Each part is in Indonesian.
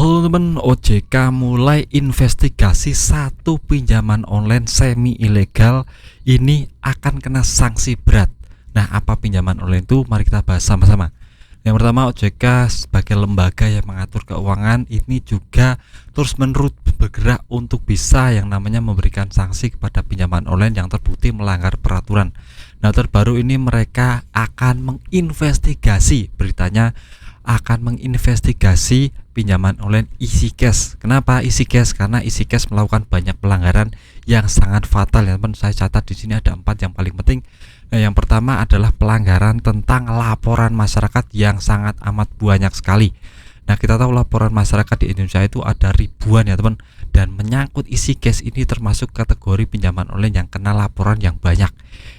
Halo teman, OJK mulai investigasi satu pinjaman online semi ilegal. Ini akan kena sanksi berat. Nah, apa pinjaman online itu? Mari kita bahas sama-sama. Yang pertama, OJK sebagai lembaga yang mengatur keuangan ini juga terus-menerus bergerak untuk bisa yang namanya memberikan sanksi kepada pinjaman online yang terbukti melanggar peraturan. Nah, terbaru ini mereka akan menginvestigasi, beritanya akan menginvestigasi pinjaman online EasyCash. Kenapa EasyCash? Karena EasyCash melakukan banyak pelanggaran yang sangat fatal ya teman. Saya catat di sini ada 4 yang paling penting. Nah, yang pertama adalah pelanggaran tentang laporan masyarakat yang sangat amat banyak sekali. Nah, kita tahu laporan masyarakat di Indonesia itu ada ribuan ya teman, dan menyangkut EasyCash ini termasuk kategori pinjaman online yang kena laporan yang banyak.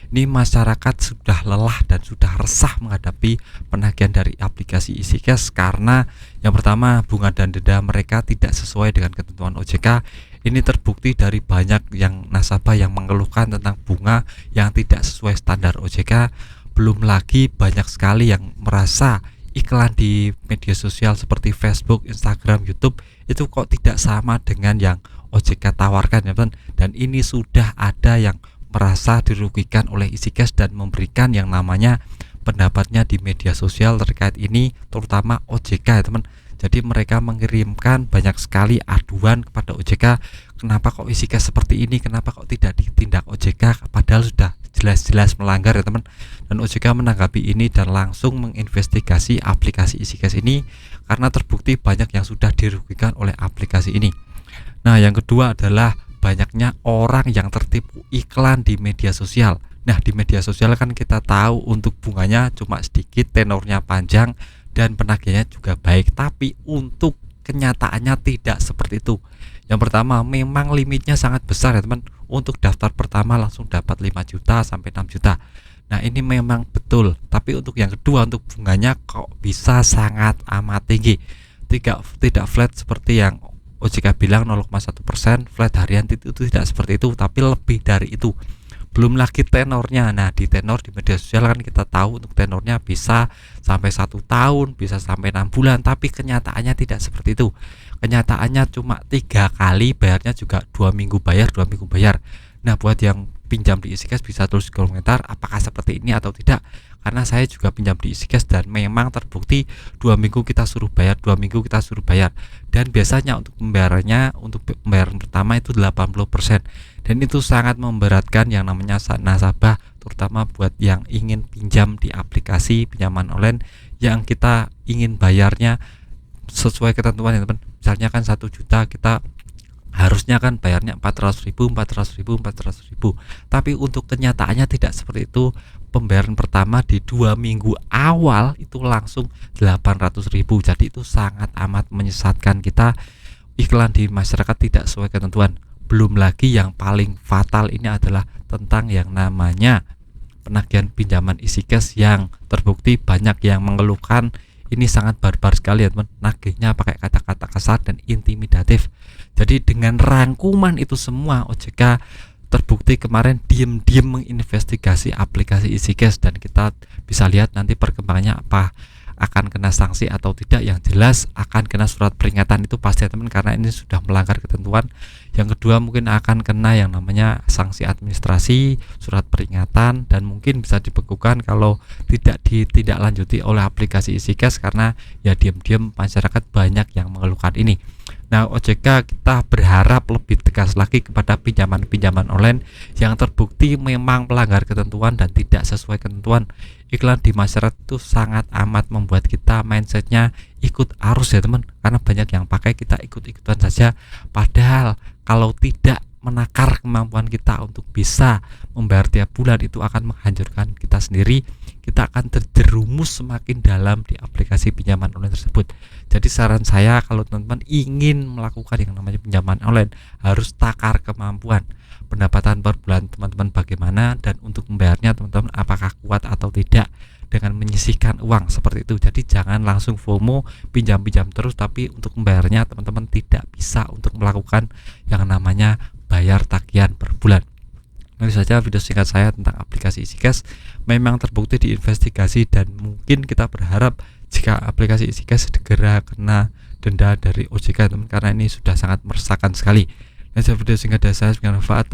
Ini masyarakat sudah lelah dan sudah resah menghadapi penagihan dari aplikasi EasyCash karena yang pertama, bunga dan denda mereka tidak sesuai dengan ketentuan OJK. Ini terbukti dari banyak yang nasabah yang mengeluhkan tentang bunga yang tidak sesuai standar OJK. Belum lagi banyak sekali yang merasa iklan di media sosial seperti Facebook, Instagram, YouTube itu kok tidak sama dengan yang OJK tawarkan ya teman. Dan ini sudah ada yang merasa dirugikan oleh EasyCash dan memberikan yang namanya pendapatnya di media sosial terkait ini, terutama OJK ya teman. Jadi mereka mengirimkan banyak sekali aduan kepada OJK, kenapa kok EasyCash seperti ini, kenapa kok tidak ditindak OJK, padahal sudah jelas-jelas melanggar ya teman. Dan OJK menanggapi ini dan langsung menginvestigasi aplikasi EasyCash ini karena terbukti banyak yang sudah dirugikan oleh aplikasi ini. Nah, yang kedua adalah banyaknya orang yang tertipu iklan di media sosial. Nah, di media sosial kan kita tahu untuk bunganya cuma sedikit, tenornya panjang, dan penagihannya juga baik. Tapi untuk kenyataannya tidak seperti itu. Yang pertama, memang limitnya sangat besar ya teman. Untuk daftar pertama langsung dapat 5 juta sampai 6 juta. Nah, ini memang betul. Tapi untuk yang kedua, untuk bunganya kok bisa sangat amat tinggi. Tidak flat seperti yang OJK bilang 0,1% flat harian, itu tidak seperti itu, tapi lebih dari itu. Belum lagi tenornya. Nah, di tenor di media sosial kan kita tahu untuk tenornya bisa sampai 1 tahun, bisa sampai 6 bulan, tapi kenyataannya tidak seperti itu. Kenyataannya cuma 3 kali, bayarnya juga 2 minggu bayar, 2 minggu bayar. Nah, buat yang pinjam di EasyCash bisa tulis di komentar apakah seperti ini atau tidak, karena saya juga pinjam di EasyCash dan memang terbukti 2 minggu kita suruh bayar, 2 minggu kita suruh bayar. Dan biasanya untuk pembayarannya, untuk pembayaran pertama itu 80%, dan itu sangat memberatkan yang namanya nasabah, terutama buat yang ingin pinjam di aplikasi pinjaman online yang kita ingin bayarnya sesuai ketentuan ya teman. Misalnya kan 1 juta kita harusnya kan bayarnya 400.000, tapi untuk kenyataannya tidak seperti itu. Pembayaran pertama di 2 minggu awal itu langsung 800.000, jadi itu sangat amat menyesatkan kita. Iklan di masyarakat tidak sesuai ketentuan. Belum lagi yang paling fatal ini adalah tentang yang namanya penagihan pinjaman EasyCash yang terbukti banyak yang mengeluhkan. Ini sangat barbar sekali ya teman, nagihnya pakai kata-kata kasar dan intimidatif. Jadi dengan rangkuman itu semua, OJK terbukti kemarin diam-diam menginvestigasi aplikasi EasyCash, dan kita bisa lihat nanti perkembangannya apa, akan kena sanksi atau tidak. Yang jelas akan kena surat peringatan, itu pasti ya teman, karena ini sudah melanggar ketentuan. Yang kedua mungkin akan kena yang namanya sanksi administrasi, surat peringatan, dan mungkin bisa dibekukan kalau tidak ditindaklanjuti oleh aplikasi EasyCash, karena ya diam-diam masyarakat banyak yang mengeluhkan ini. Nah, OJK kita berharap lebih tegas lagi kepada pinjaman-pinjaman online yang terbukti memang melanggar ketentuan dan tidak sesuai ketentuan. Iklan di masyarakat itu sangat amat membuat kita mindsetnya ikut arus ya teman, karena banyak yang pakai, kita ikut-ikutan saja, padahal kalau tidak menakar kemampuan kita untuk bisa membayar tiap bulan, itu akan menghancurkan kita sendiri. Kita akan terjerumus semakin dalam di aplikasi pinjaman online tersebut. Jadi saran saya, kalau teman-teman ingin melakukan yang namanya pinjaman online, harus takar kemampuan pendapatan per bulan teman-teman bagaimana, dan untuk membayarnya teman-teman apakah kuat atau tidak dengan menyisihkan uang seperti itu. Jadi jangan langsung FOMO pinjam-pinjam terus, tapi untuk membayarnya teman-teman tidak bisa untuk melakukan yang namanya bayar tagihan per bulan. Itu saja video singkat saya tentang aplikasi EasyCash. Memang terbukti diinvestigasi, dan mungkin kita berharap jika aplikasi EasyCash segera kena denda dari OJK teman, karena ini sudah sangat meresahkan sekali. Nah, video singkat dari saya, semoga bermanfaat.